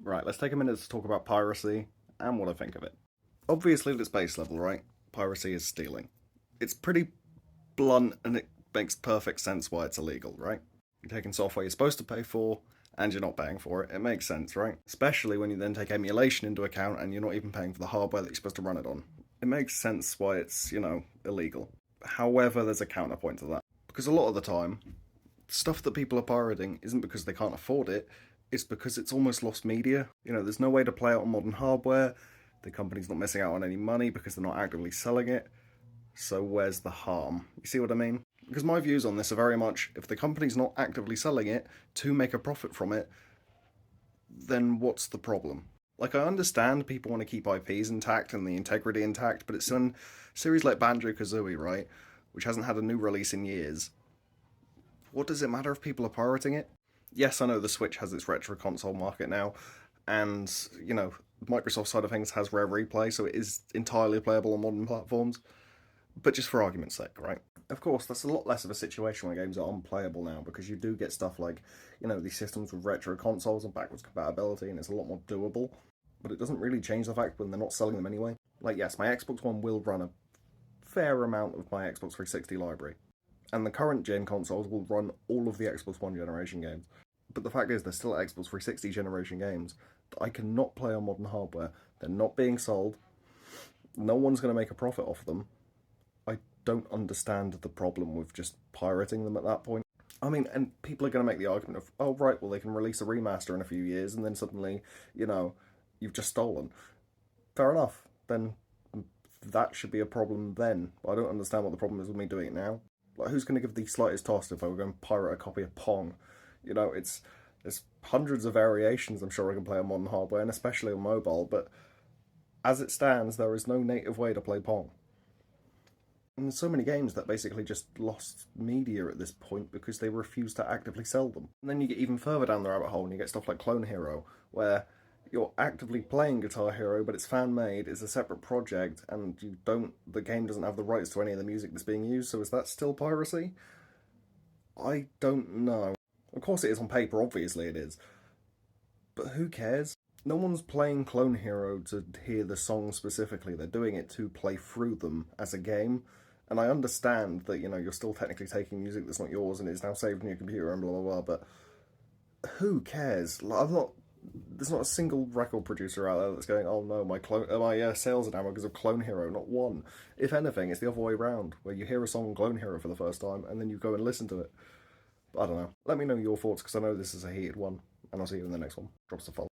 Right, let's take a minute to talk about piracy and what I think of it. Obviously, at its base level, right, piracy is stealing. It's pretty blunt and it makes perfect sense why it's illegal, right? You're taking software you're supposed to pay for and you're not paying for it. It makes sense, right? Especially when you then take emulation into account and you're not even paying for the hardware that you're supposed to run it on. It makes sense why it's, illegal. However, there's a counterpoint to that. Because a lot of the time, stuff that people are pirating isn't because they can't afford it, it's because it's almost lost media. There's no way to play it on modern hardware. The company's not missing out on any money because they're not actively selling it. So where's the harm? You see what I mean? Because my views on this are very much, if the company's not actively selling it to make a profit from it, then what's the problem? Like, I understand people want to keep IPs intact and the integrity intact, but it's in a series like Banjo-Kazooie, right, which hasn't had a new release in years. What does it matter if people are pirating it? Yes, I know the Switch has its retro console market now, and, Microsoft's side of things has Rare Replay, so it is entirely playable on modern platforms. But just for argument's sake, right? Of course, that's a lot less of a situation when games are unplayable now, because you do get stuff like, these systems with retro consoles and backwards compatibility, and it's a lot more doable. But it doesn't really change the fact when they're not selling them anyway. Like, yes, my Xbox One will run a fair amount of my Xbox 360 library. And the current gen consoles will run all of the Xbox One generation games. But the fact is, they're still Xbox 360 generation games that I cannot play on modern hardware. They're not being sold. No one's going to make a profit off them. I don't understand the problem with just pirating them at that point. I mean, and people are going to make the argument of, oh, right, well, they can release a remaster in a few years, and then suddenly, you've just stolen. Fair enough. Then that should be a problem then. I don't understand what the problem is with me doing it now. Like, who's going to give the slightest toss if I were going to pirate a copy of Pong? There's hundreds of variations I'm sure I can play on modern hardware, and especially on mobile, but as it stands, there is no native way to play Pong. And there's so many games that basically just lost media at this point because they refuse to actively sell them. And then you get even further down the rabbit hole and you get stuff like Clone Hero, where you're actively playing Guitar Hero, but it's fan-made, it's a separate project, and the game doesn't have the rights to any of the music that's being used, so is that still piracy? I don't know. Of course it is on paper, obviously it is. But who cares? No one's playing Clone Hero to hear the songs specifically, they're doing it to play through them as a game. And I understand that, you're still technically taking music that's not yours and it's now saved on your computer and blah, blah, blah, but who cares? Like, there's not a single record producer out there that's going, oh no, my sales are down because of Clone Hero, not one. If anything, it's the other way around, where you hear a song on Clone Hero for the first time and then you go and listen to it. But I don't know. Let me know your thoughts, because I know this is a heated one, and I'll see you in the next one. Drops a follow.